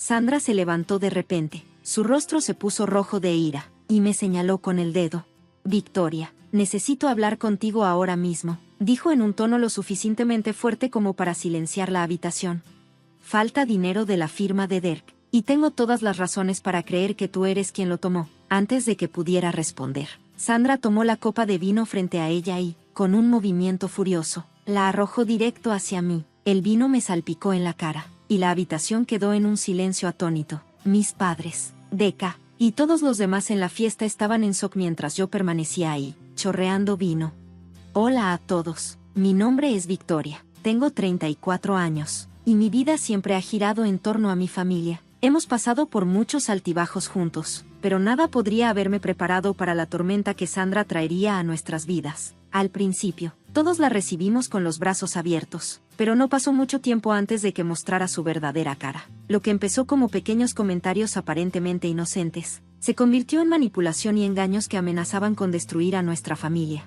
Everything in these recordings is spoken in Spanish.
Sandra se levantó de repente. Su rostro se puso rojo de ira, y me señaló con el dedo. Victoria, necesito hablar contigo ahora mismo, dijo en un tono lo suficientemente fuerte como para silenciar la habitación. Falta dinero de la firma de Derek, y tengo todas las razones para creer que tú eres quien lo tomó. Antes de que pudiera responder, Sandra tomó la copa de vino frente a ella y, con un movimiento furioso, la arrojó directo hacia mí. El vino me salpicó en la cara, y la habitación quedó en un silencio atónito. Mis padres, Decca, y todos los demás en la fiesta estaban en shock mientras yo permanecía ahí, chorreando vino. Hola a todos, mi nombre es Victoria, tengo 34 años, y mi vida siempre ha girado en torno a mi familia. Hemos pasado por muchos altibajos juntos, pero nada podría haberme preparado para la tormenta que Sandra traería a nuestras vidas. Al principio, todos la recibimos con los brazos abiertos, pero no pasó mucho tiempo antes de que mostrara su verdadera cara. Lo que empezó como pequeños comentarios aparentemente inocentes, se convirtió en manipulación y engaños que amenazaban con destruir a nuestra familia.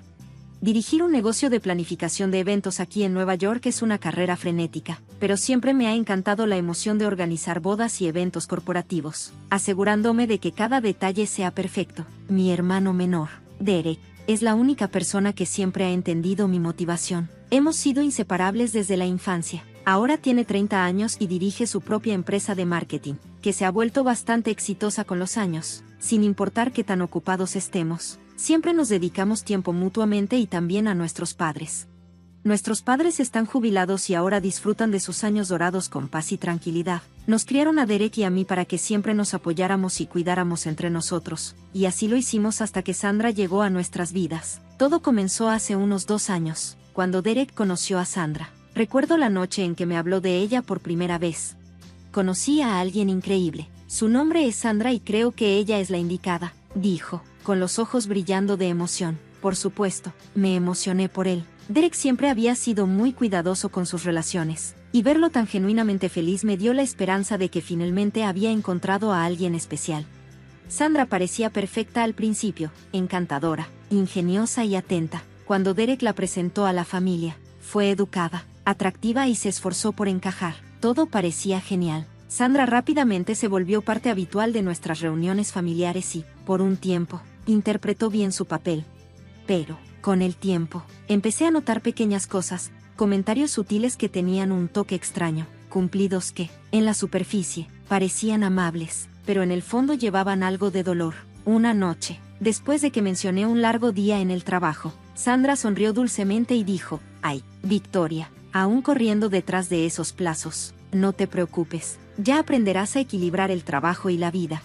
Dirigir un negocio de planificación de eventos aquí en Nueva York es una carrera frenética, pero siempre me ha encantado la emoción de organizar bodas y eventos corporativos, asegurándome de que cada detalle sea perfecto. Mi hermano menor, Derek, es la única persona que siempre ha entendido mi motivación. Hemos sido inseparables desde la infancia. Ahora tiene 30 años y dirige su propia empresa de marketing, que se ha vuelto bastante exitosa con los años. Sin importar qué tan ocupados estemos, siempre nos dedicamos tiempo mutuamente y también a nuestros padres. Nuestros padres están jubilados y ahora disfrutan de sus años dorados con paz y tranquilidad. Nos criaron a Derek y a mí para que siempre nos apoyáramos y cuidáramos entre nosotros, y así lo hicimos hasta que Sandra llegó a nuestras vidas. Todo comenzó hace unos 2 años, cuando Derek conoció a Sandra. Recuerdo la noche en que me habló de ella por primera vez. Conocí a alguien increíble. Su nombre es Sandra y creo que ella es la indicada, dijo, con los ojos brillando de emoción. Por supuesto, me emocioné por él. Derek siempre había sido muy cuidadoso con sus relaciones, y verlo tan genuinamente feliz me dio la esperanza de que finalmente había encontrado a alguien especial. Sandra parecía perfecta al principio, encantadora, ingeniosa y atenta. Cuando Derek la presentó a la familia, fue educada, atractiva y se esforzó por encajar. Todo parecía genial. Sandra rápidamente se volvió parte habitual de nuestras reuniones familiares y, por un tiempo, interpretó bien su papel. Pero, con el tiempo, empecé a notar pequeñas cosas, comentarios sutiles que tenían un toque extraño, cumplidos que, en la superficie, parecían amables, pero en el fondo llevaban algo de dolor. Una noche, después de que mencioné un largo día en el trabajo, Sandra sonrió dulcemente y dijo, «Ay, Victoria, aún corriendo detrás de esos plazos, no te preocupes, ya aprenderás a equilibrar el trabajo y la vida».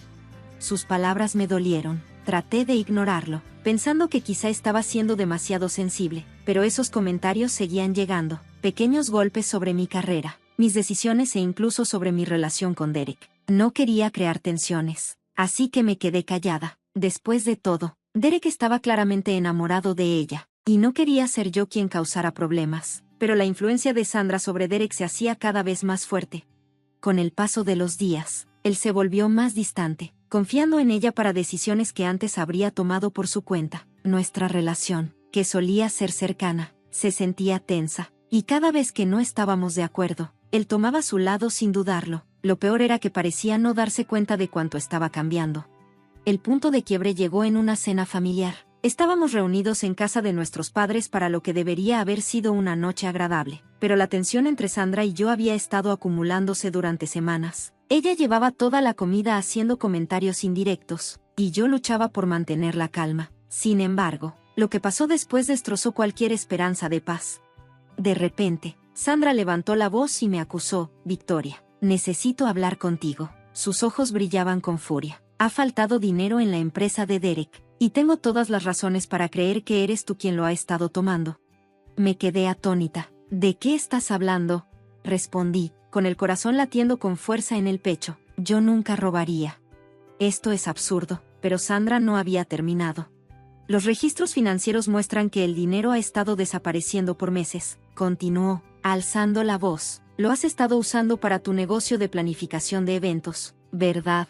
Sus palabras me dolieron. Traté de ignorarlo, pensando que quizá estaba siendo demasiado sensible, pero esos comentarios seguían llegando, pequeños golpes sobre mi carrera, mis decisiones e incluso sobre mi relación con Derek. No quería crear tensiones, así que me quedé callada. Después de todo, Derek estaba claramente enamorado de ella, y no quería ser yo quien causara problemas, pero la influencia de Sandra sobre Derek se hacía cada vez más fuerte. Con el paso de los días, él se volvió más distante, confiando en ella para decisiones que antes habría tomado por su cuenta. Nuestra relación, que solía ser cercana, se sentía tensa, y cada vez que no estábamos de acuerdo, él tomaba su lado sin dudarlo. Lo peor era que parecía no darse cuenta de cuánto estaba cambiando. El punto de quiebre llegó en una cena familiar. Estábamos reunidos en casa de nuestros padres para lo que debería haber sido una noche agradable, pero la tensión entre Sandra y yo había estado acumulándose durante semanas. Ella llevaba toda la comida haciendo comentarios indirectos, y yo luchaba por mantener la calma. Sin embargo, lo que pasó después destrozó cualquier esperanza de paz. De repente, Sandra levantó la voz y me acusó, «Victoria, necesito hablar contigo». Sus ojos brillaban con furia. «Ha faltado dinero en la empresa de Derek, y tengo todas las razones para creer que eres tú quien lo ha estado tomando». Me quedé atónita. «¿De qué estás hablando?», respondí, con el corazón latiendo con fuerza en el pecho. «Yo nunca robaría». Esto es absurdo, pero Sandra no había terminado. «Los registros financieros muestran que el dinero ha estado desapareciendo por meses», continuó, alzando la voz. «Lo has estado usando para tu negocio de planificación de eventos, ¿verdad?».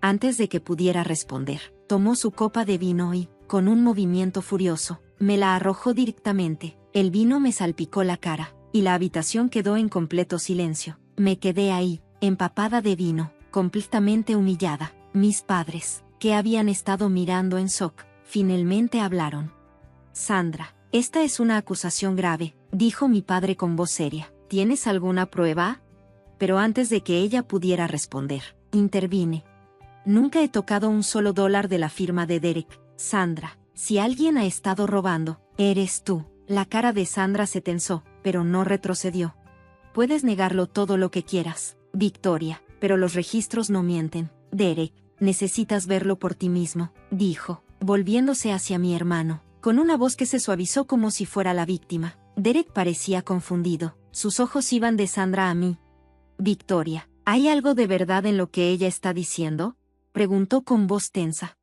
Antes de que pudiera responder, tomó su copa de vino y, con un movimiento furioso, me la arrojó directamente. El vino me salpicó la cara, y la habitación quedó en completo silencio. Me quedé ahí, empapada de vino, completamente humillada. Mis padres, que habían estado mirando en shock, finalmente hablaron. Sandra, esta es una acusación grave, dijo mi padre con voz seria. ¿Tienes alguna prueba? Pero antes de que ella pudiera responder, intervine. Nunca he tocado un solo dólar de la firma de Derek. Sandra, si alguien ha estado robando, eres tú. La cara de Sandra se tensó, pero no retrocedió. Puedes negarlo todo lo que quieras, Victoria, pero los registros no mienten. Derek, necesitas verlo por ti mismo, dijo, volviéndose hacia mi hermano, con una voz que se suavizó como si fuera la víctima. Derek parecía confundido, sus ojos iban de Sandra a mí. Victoria, ¿hay algo de verdad en lo que ella está diciendo? Preguntó con voz tensa.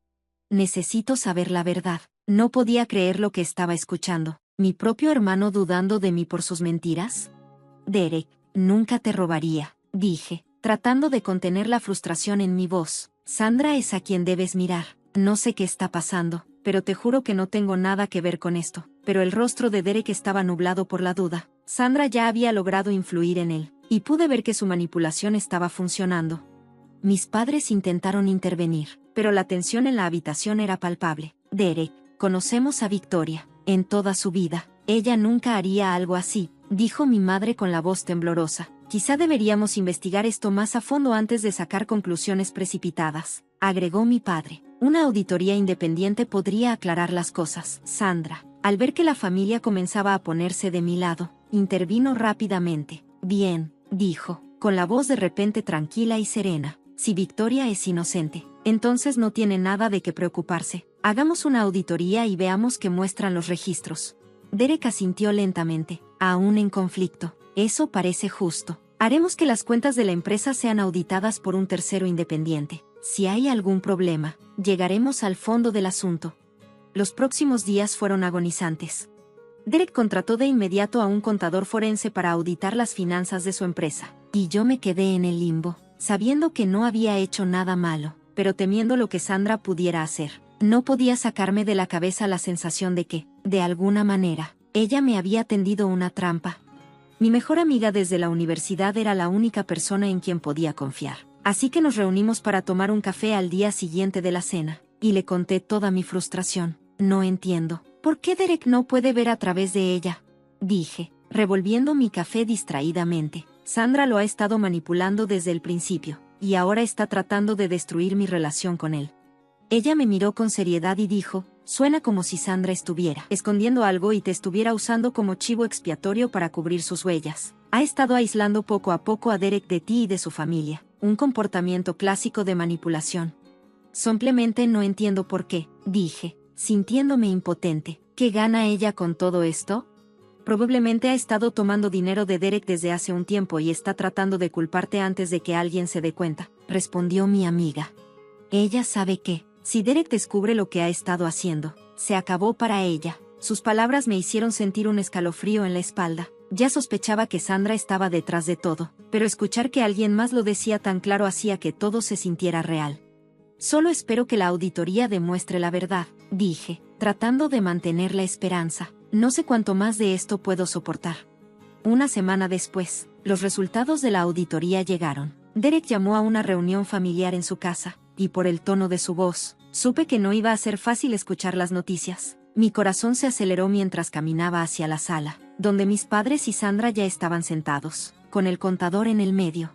Necesito saber la verdad. No podía creer lo que estaba escuchando. ¿Mi propio hermano dudando de mí por sus mentiras? Derek, nunca te robaría, dije, tratando de contener la frustración en mi voz. Sandra es a quien debes mirar. No sé qué está pasando, pero te juro que no tengo nada que ver con esto. Pero el rostro de Derek estaba nublado por la duda. Sandra ya había logrado influir en él, y pude ver que su manipulación estaba funcionando. Mis padres intentaron intervenir, pero la tensión en la habitación era palpable. Derek, conocemos a Victoria. En toda su vida, ella nunca haría algo así, dijo mi madre con la voz temblorosa. Quizá deberíamos investigar esto más a fondo antes de sacar conclusiones precipitadas, agregó mi padre. Una auditoría independiente podría aclarar las cosas. Sandra, al ver que la familia comenzaba a ponerse de mi lado, intervino rápidamente. Bien, dijo, con la voz de repente tranquila y serena. Si Victoria es inocente, entonces no tiene nada de qué preocuparse. Hagamos una auditoría y veamos qué muestran los registros. Derek asintió lentamente, aún en conflicto. Eso parece justo. Haremos que las cuentas de la empresa sean auditadas por un tercero independiente. Si hay algún problema, llegaremos al fondo del asunto. Los próximos días fueron agonizantes. Derek contrató de inmediato a un contador forense para auditar las finanzas de su empresa, y yo me quedé en el limbo, sabiendo que no había hecho nada malo, pero temiendo lo que Sandra pudiera hacer. No podía sacarme de la cabeza la sensación de que, de alguna manera, ella me había tendido una trampa. Mi mejor amiga desde la universidad era la única persona en quien podía confiar. Así que nos reunimos para tomar un café al día siguiente de la cena, y le conté toda mi frustración. No entiendo, ¿por qué Derek no puede ver a través de ella? Dije, revolviendo mi café distraídamente. Sandra lo ha estado manipulando desde el principio, y ahora está tratando de destruir mi relación con él. Ella me miró con seriedad y dijo, suena como si Sandra estuviera escondiendo algo y te estuviera usando como chivo expiatorio para cubrir sus huellas. Ha estado aislando poco a poco a Derek de ti y de su familia, un comportamiento clásico de manipulación. Simplemente no entiendo por qué, dije, sintiéndome impotente. ¿Qué gana ella con todo esto? Probablemente ha estado tomando dinero de Derek desde hace un tiempo y está tratando de culparte antes de que alguien se dé cuenta, respondió mi amiga. Ella sabe que, si Derek descubre lo que ha estado haciendo, se acabó para ella. Sus palabras me hicieron sentir un escalofrío en la espalda. Ya sospechaba que Sandra estaba detrás de todo, pero escuchar que alguien más lo decía tan claro hacía que todo se sintiera real. Solo espero que la auditoría demuestre la verdad, dije, tratando de mantener la esperanza. No sé cuánto más de esto puedo soportar. Una semana después, los resultados de la auditoría llegaron. Derek llamó a una reunión familiar en su casa, y por el tono de su voz, supe que no iba a ser fácil escuchar las noticias. Mi corazón se aceleró mientras caminaba hacia la sala, donde mis padres y Sandra ya estaban sentados, con el contador en el medio.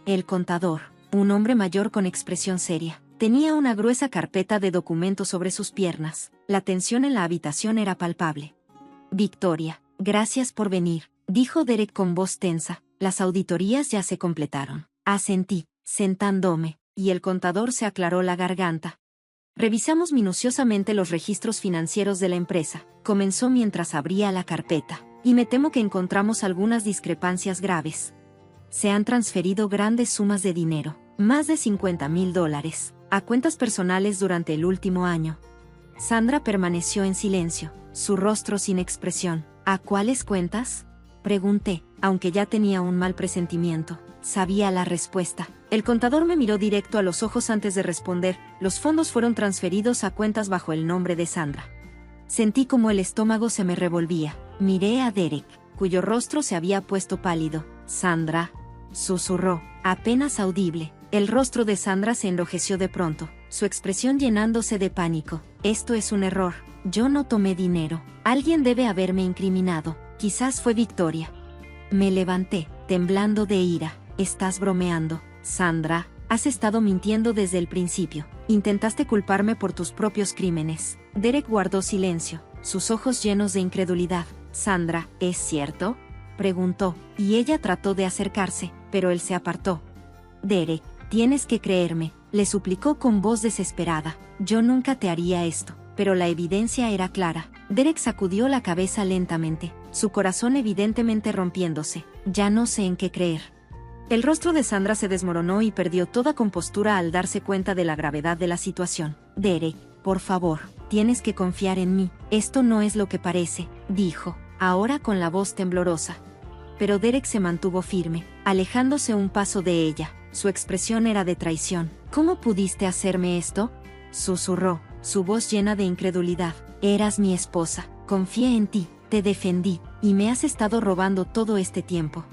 El contador, un hombre mayor con expresión seria, tenía una gruesa carpeta de documentos sobre sus piernas. La tensión en la habitación era palpable. Victoria, gracias por venir, dijo Derek con voz tensa. Las auditorías ya se completaron. Asentí, sentándome, y el contador se aclaró la garganta. Revisamos minuciosamente los registros financieros de la empresa, comenzó mientras abría la carpeta, y me temo que encontramos algunas discrepancias graves. Se han transferido grandes sumas de dinero, más de $50,000, a cuentas personales durante el último año. Sandra permaneció en silencio, su rostro sin expresión. ¿A cuáles cuentas?, pregunté, aunque ya tenía un mal presentimiento. Sabía la respuesta. El contador me miró directo a los ojos antes de responder. Los fondos fueron transferidos a cuentas bajo el nombre de Sandra. Sentí como el estómago se me revolvía. Miré a Derek, cuyo rostro se había puesto pálido. Sandra, susurró, apenas audible. El rostro de Sandra se enrojeció de pronto, su expresión llenándose de pánico. Esto es un error. Yo no tomé dinero. Alguien debe haberme incriminado. Quizás fue Victoria. Me levanté, temblando de ira. Estás bromeando, Sandra. Has estado mintiendo desde el principio. Intentaste culparme por tus propios crímenes. Derek guardó silencio, sus ojos llenos de incredulidad. Sandra, ¿es cierto?, preguntó, y ella trató de acercarse, pero él se apartó. Derek, tienes que creerme, le suplicó con voz desesperada. Yo nunca te haría esto, pero la evidencia era clara. Derek sacudió la cabeza lentamente, su corazón evidentemente rompiéndose. Ya no sé en qué creer. El rostro de Sandra se desmoronó y perdió toda compostura al darse cuenta de la gravedad de la situación. Derek, por favor, tienes que confiar en mí. Esto no es lo que parece, dijo, ahora con la voz temblorosa. Pero Derek se mantuvo firme, alejándose un paso de ella. Su expresión era de traición. ¿Cómo pudiste hacerme esto?, susurró, su voz llena de incredulidad. Eras mi esposa, confié en ti, te defendí, y me has estado robando todo este tiempo.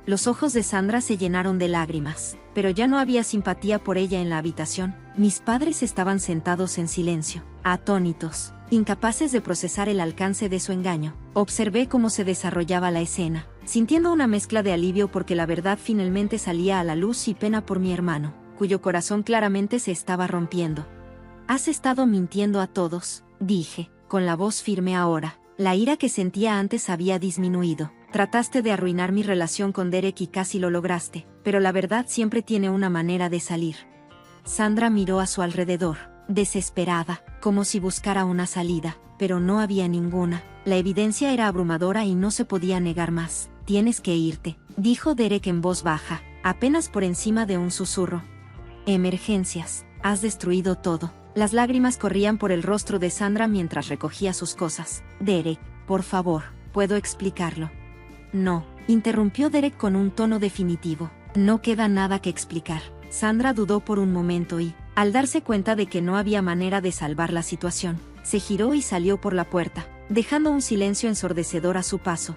Los ojos de Sandra se llenaron de lágrimas, pero ya no había simpatía por ella en la habitación. Mis padres estaban sentados en silencio, atónitos, incapaces de procesar el alcance de su engaño. Observé cómo se desarrollaba la escena, sintiendo una mezcla de alivio porque la verdad finalmente salía a la luz y pena por mi hermano, cuyo corazón claramente se estaba rompiendo. Has estado mintiendo a todos, dije, con la voz firme ahora. La ira que sentía antes había disminuido. Trataste de arruinar mi relación con Derek y casi lo lograste, pero la verdad siempre tiene una manera de salir. Sandra miró a su alrededor, desesperada, como si buscara una salida, pero no había ninguna. La evidencia era abrumadora y no se podía negar más. Tienes que irte, dijo Derek en voz baja, apenas por encima de un susurro. Emergencias, has destruido todo. Las lágrimas corrían por el rostro de Sandra mientras recogía sus cosas. Derek, por favor, ¿puedo explicarlo? No, interrumpió Derek con un tono definitivo. No queda nada que explicar. Sandra dudó por un momento y, al darse cuenta de que no había manera de salvar la situación, se giró y salió por la puerta, dejando un silencio ensordecedor a su paso.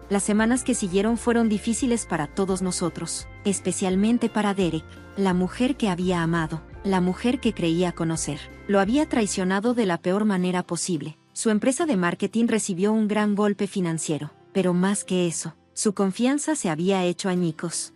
Las semanas que siguieron fueron difíciles para todos nosotros, especialmente para Derek, la mujer que había amado, la mujer que creía conocer. Lo había traicionado de la peor manera posible. Su empresa de marketing recibió un gran golpe financiero, pero más que eso, su confianza se había hecho añicos.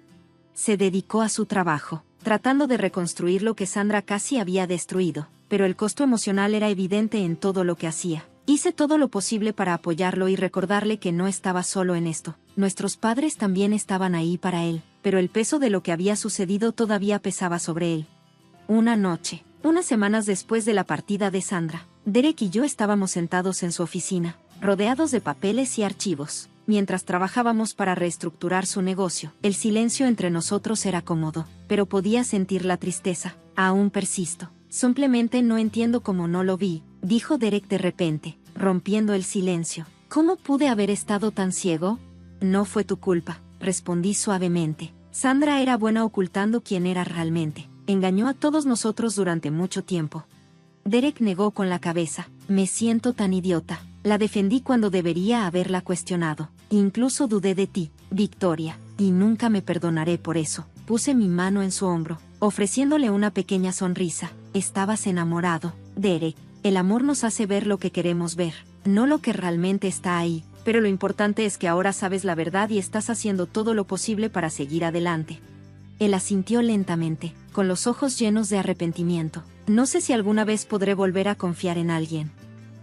Se dedicó a su trabajo, tratando de reconstruir lo que Sandra casi había destruido, pero el costo emocional era evidente en todo lo que hacía. Hice todo lo posible para apoyarlo y recordarle que no estaba solo en esto. Nuestros padres también estaban ahí para él, pero el peso de lo que había sucedido todavía pesaba sobre él. Una noche, unas semanas después de la partida de Sandra, Derek y yo estábamos sentados en su oficina, rodeados de papeles y archivos, mientras trabajábamos para reestructurar su negocio. El silencio entre nosotros era cómodo, pero podía sentir la tristeza. Aún persisto. Simplemente no entiendo cómo no lo vi, dijo Derek de repente, rompiendo el silencio. ¿Cómo pude haber estado tan ciego? No fue tu culpa, respondí suavemente. Sandra era buena ocultando quién era realmente. Engañó a todos nosotros durante mucho tiempo. Derek negó con la cabeza. Me siento tan idiota. La defendí cuando debería haberla cuestionado. Incluso dudé de ti, Victoria, y nunca me perdonaré por eso. Puse mi mano en su hombro, ofreciéndole una pequeña sonrisa. Estabas enamorado, Derek. El amor nos hace ver lo que queremos ver, no lo que realmente está ahí. Pero lo importante es que ahora sabes la verdad y estás haciendo todo lo posible para seguir adelante. Él asintió lentamente, con los ojos llenos de arrepentimiento. No sé si alguna vez podré volver a confiar en alguien.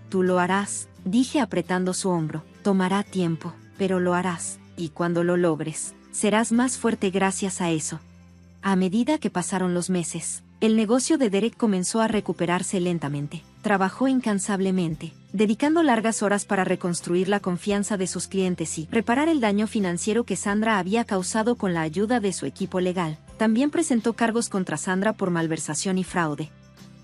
Tú lo harás, dije apretando su hombro. Tomará tiempo, pero lo harás, y cuando lo logres, serás más fuerte gracias a eso. A medida que pasaron los meses, el negocio de Derek comenzó a recuperarse lentamente. Trabajó incansablemente, dedicando largas horas para reconstruir la confianza de sus clientes y reparar el daño financiero que Sandra había causado con la ayuda de su equipo legal. También presentó cargos contra Sandra por malversación y fraude.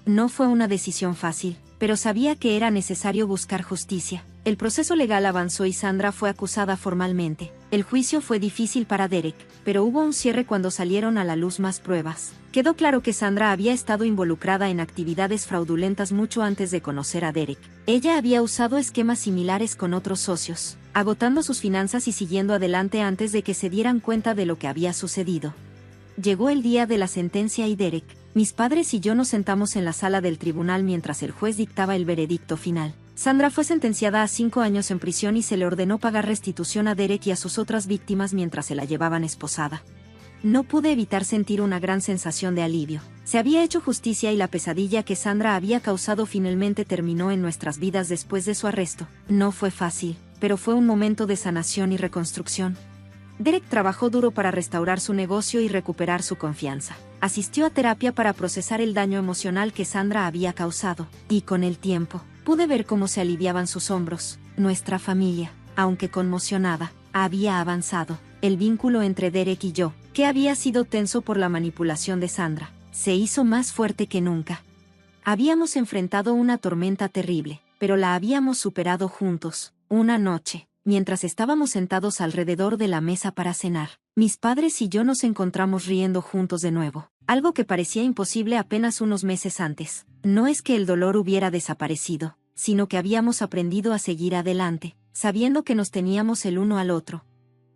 No fue una decisión fácil, pero sabía que era necesario buscar justicia. El proceso legal avanzó y Sandra fue acusada formalmente. El juicio fue difícil para Derek, pero hubo un cierre cuando salieron a la luz más pruebas. Quedó claro que Sandra había estado involucrada en actividades fraudulentas mucho antes de conocer a Derek. Ella había usado esquemas similares con otros socios, agotando sus finanzas y siguiendo adelante antes de que se dieran cuenta de lo que había sucedido. Llegó el día de la sentencia y Derek, mis padres y yo nos sentamos en la sala del tribunal mientras el juez dictaba el veredicto final. Sandra fue sentenciada a 5 años en prisión y se le ordenó pagar restitución a Derek y a sus otras víctimas mientras se la llevaban esposada. No pude evitar sentir una gran sensación de alivio. Se había hecho justicia y la pesadilla que Sandra había causado finalmente terminó en nuestras vidas después de su arresto. No fue fácil, pero fue un momento de sanación y reconstrucción. Derek trabajó duro para restaurar su negocio y recuperar su confianza. Asistió a terapia para procesar el daño emocional que Sandra había causado, y con el tiempo, pude ver cómo se aliviaban sus hombros. Nuestra familia, aunque conmocionada, había avanzado. El vínculo entre Derek y yo, que había sido tenso por la manipulación de Sandra, se hizo más fuerte que nunca. Habíamos enfrentado una tormenta terrible, pero la habíamos superado juntos. Una noche, mientras estábamos sentados alrededor de la mesa para cenar, mis padres y yo nos encontramos riendo juntos de nuevo, algo que parecía imposible apenas unos meses antes. No es que el dolor hubiera desaparecido, sino que habíamos aprendido a seguir adelante, sabiendo que nos teníamos el uno al otro.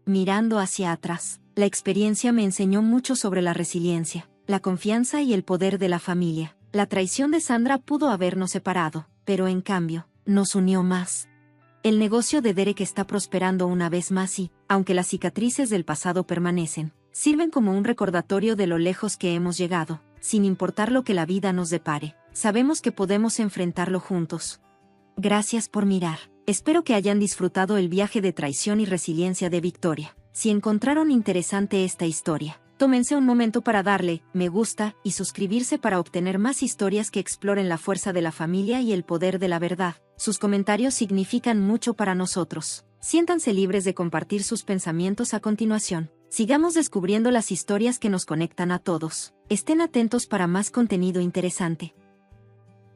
Mirando hacia atrás, la experiencia me enseñó mucho sobre la resiliencia, la confianza y el poder de la familia. La traición de Sandra pudo habernos separado, pero en cambio, nos unió más. El negocio de Derek está prosperando una vez más y, aunque las cicatrices del pasado permanecen, sirven como un recordatorio de lo lejos que hemos llegado. Sin importar lo que la vida nos depare, sabemos que podemos enfrentarlo juntos. Gracias por mirar. Espero que hayan disfrutado el viaje de traición y resiliencia de Victoria. Si encontraron interesante esta historia, tómense un momento para darle me gusta y suscribirse para obtener más historias que exploren la fuerza de la familia y el poder de la verdad. Sus comentarios significan mucho para nosotros. Siéntanse libres de compartir sus pensamientos a continuación. Sigamos descubriendo las historias que nos conectan a todos. Estén atentos para más contenido interesante.